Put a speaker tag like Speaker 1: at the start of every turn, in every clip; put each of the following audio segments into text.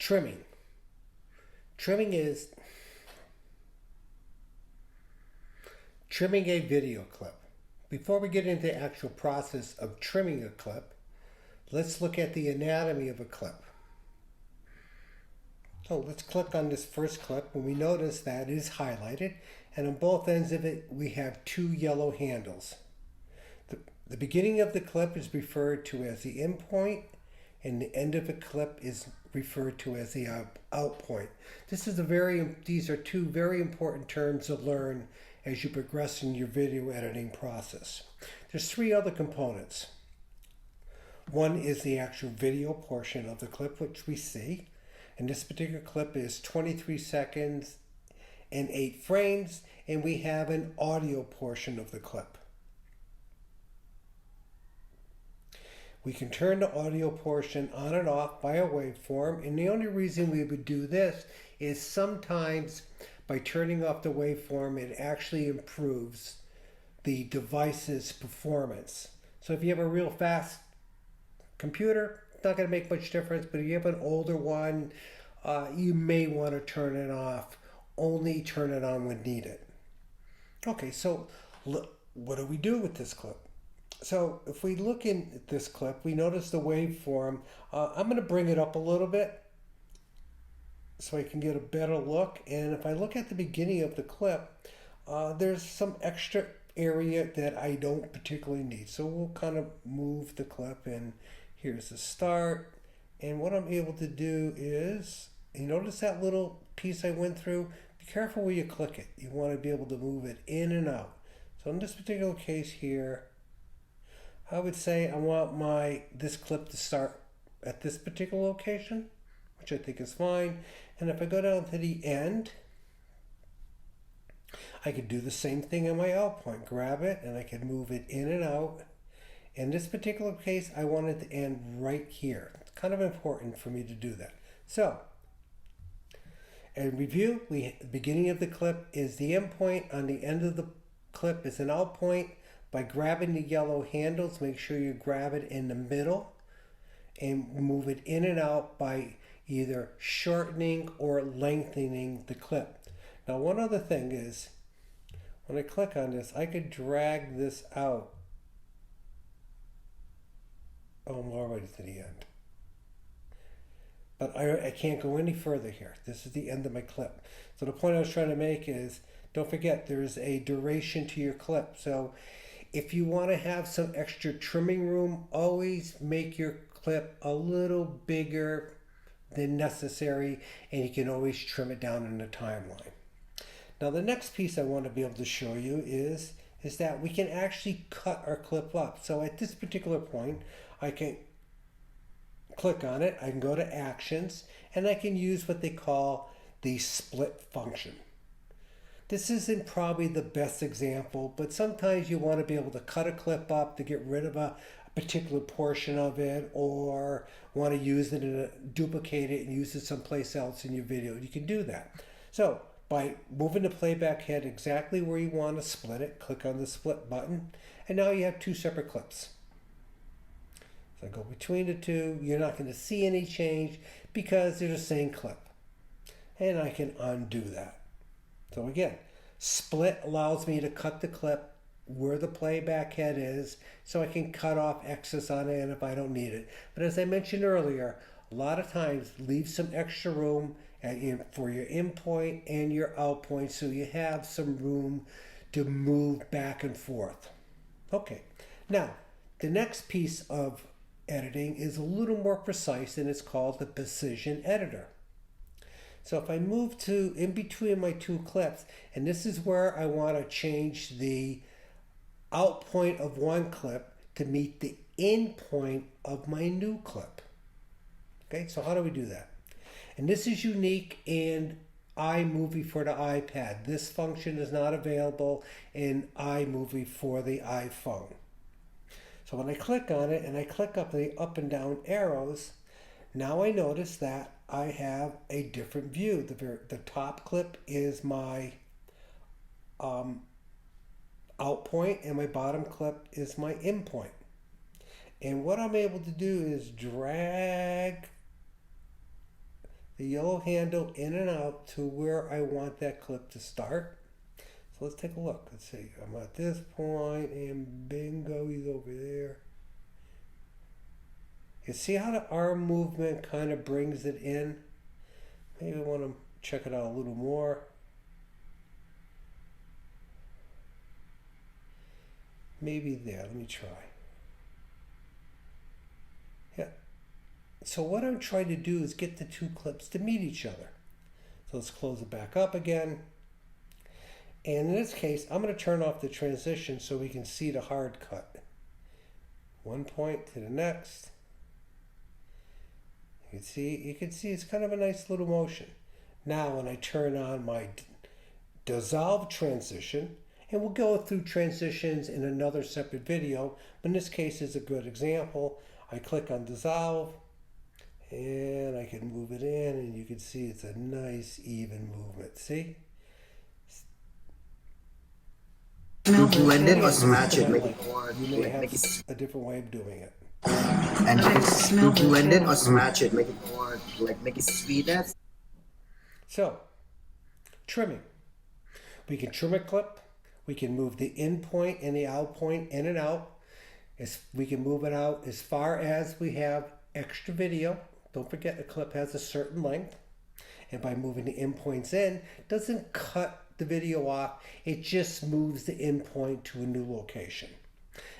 Speaker 1: trimming. Trimming is trimming a video clip. Before we get into the actual process of trimming a clip, let's look at the anatomy of a clip. So let's click on this first clip, and we notice that it is highlighted, and on both ends of it we have two yellow handles. The beginning of the clip is referred to as the in point, and the end of a clip is referred to as the out point. These are two very important terms to learn as you progress in your video editing process. There's three other components. One is the actual video portion of the clip, which we see. And this particular clip is 23 seconds and 8 frames, and we have an audio portion of the clip. We can turn the audio portion on and off by a waveform, and the only reason we would do this is sometimes by turning off the waveform, it actually improves the device's performance. So if you have a real fast computer, it's not going to make much difference, but if you have an older one, you may want to turn it off. Only turn it on when needed. Okay, so what do we do with this clip? So if we look in this clip, we notice the waveform. I'm going to bring it up a little bit so I can get a better look. And if I look at the beginning of the clip, there's some extra area that I don't particularly need. So we'll kind of move the clip, and here's the start. And what I'm able to do is, you notice that little piece I went through? Be careful where you click it. You want to be able to move it in and out. So in this particular case here, I would say I want this clip to start at this particular location, which I think is fine. And if I go down to the end, I could do the same thing on my out point. Grab it and I can move it in and out. In this particular case, I want it to end right here. It's kind of important for me to do that. So, in review, the beginning of the clip is the in point. On the end of the clip is an out point. By grabbing the yellow handles, make sure you grab it in the middle and move it in and out by either shortening or lengthening the clip. Now, one other thing is, when I click on this, I could drag this out. Oh, I'm already to the end. But I can't go any further here. This is the end of my clip. So the point I was trying to make is, don't forget there's a duration to your clip. So if you want to have some extra trimming room, always make your clip a little bigger than necessary, and you can always trim it down in the timeline. Now the next piece I want to be able to show you is that we can actually cut our clip up. So at this particular point, I can click on it, I can go to Actions, and I can use what they call the split function. This isn't probably the best example, but sometimes you want to be able to cut a clip up to get rid of a particular portion of it, or want to use it duplicate it and use it someplace else in your video. You can do that. So by moving the playback head exactly where you want to split it, click on the split button, and now you have two separate clips. So I go between the two, you're not going to see any change because they're the same clip. And I can undo that. So again, split allows me to cut the clip where the playback head is, so I can cut off excess on it if I don't need it. But as I mentioned earlier, a lot of times leave some extra room for your in point and your out point, so you have some room to move back and forth. Okay, now the next piece of editing is a little more precise, and it's called the precision editor. So if I move to in between my two clips, and this is where I want to change the out point of one clip to meet the in point of my new clip. Okay, so how do we do that? And this is unique in iMovie for the iPad. This function is not available in iMovie for the iPhone. So when I click on it and I click up the up and down arrows, now I notice that I have a different view. The top clip is my out point, and my bottom clip is my in point. And what I'm able to do is drag the yellow handle in and out to where I want that clip to start. So let's take a look. Let's see. I'm at this point and bingo, he's over there. You see how the arm movement kind of brings it in? Maybe I want to check it out a little more. Maybe there. Let me try. Yeah. So what I'm trying to do is get the two clips to meet each other. So let's close it back up again. And in this case, I'm going to turn off the transition so we can see the hard cut. One point to the next. You can see it's kind of a nice little motion. Now when I turn on my dissolve transition, and we'll go through transitions in another separate video, but in this case is a good example. I click on dissolve, and I can move it in, and you can see it's a nice even movement. See?
Speaker 2: Blend it or smash it, make it more
Speaker 1: you may have a different way of doing it.
Speaker 2: And blend it or smash it, make it more make it sweeter.
Speaker 1: So, trimming. We can trim a clip. We can move the in point and the out point in and out. We can move it out as far as we have extra video. Don't forget, a clip has a certain length. And by moving the in points in, it doesn't cut the video off. It just moves the in point to a new location.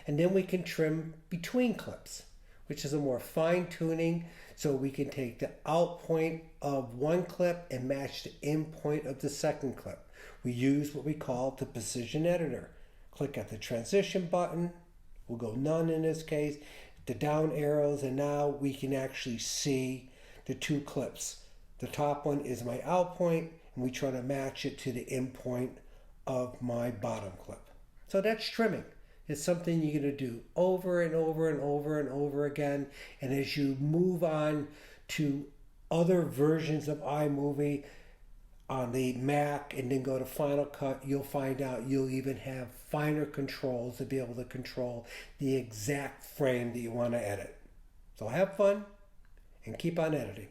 Speaker 1: And then we can trim between clips, which is a more fine tuning. So we can take the out point of one clip and match the in point of the second clip. We use what we call the precision editor. Click at the transition button. We'll go none in this case. The down arrows, and now we can actually see the two clips. The top one is my out point, and we try to match it to the in point of my bottom clip. So that's trimming. It's something you're going to do over and over and over and over again. And as you move on to other versions of iMovie on the Mac and then go to Final Cut, you'll find out you'll even have finer controls to be able to control the exact frame that you want to edit. So have fun and keep on editing.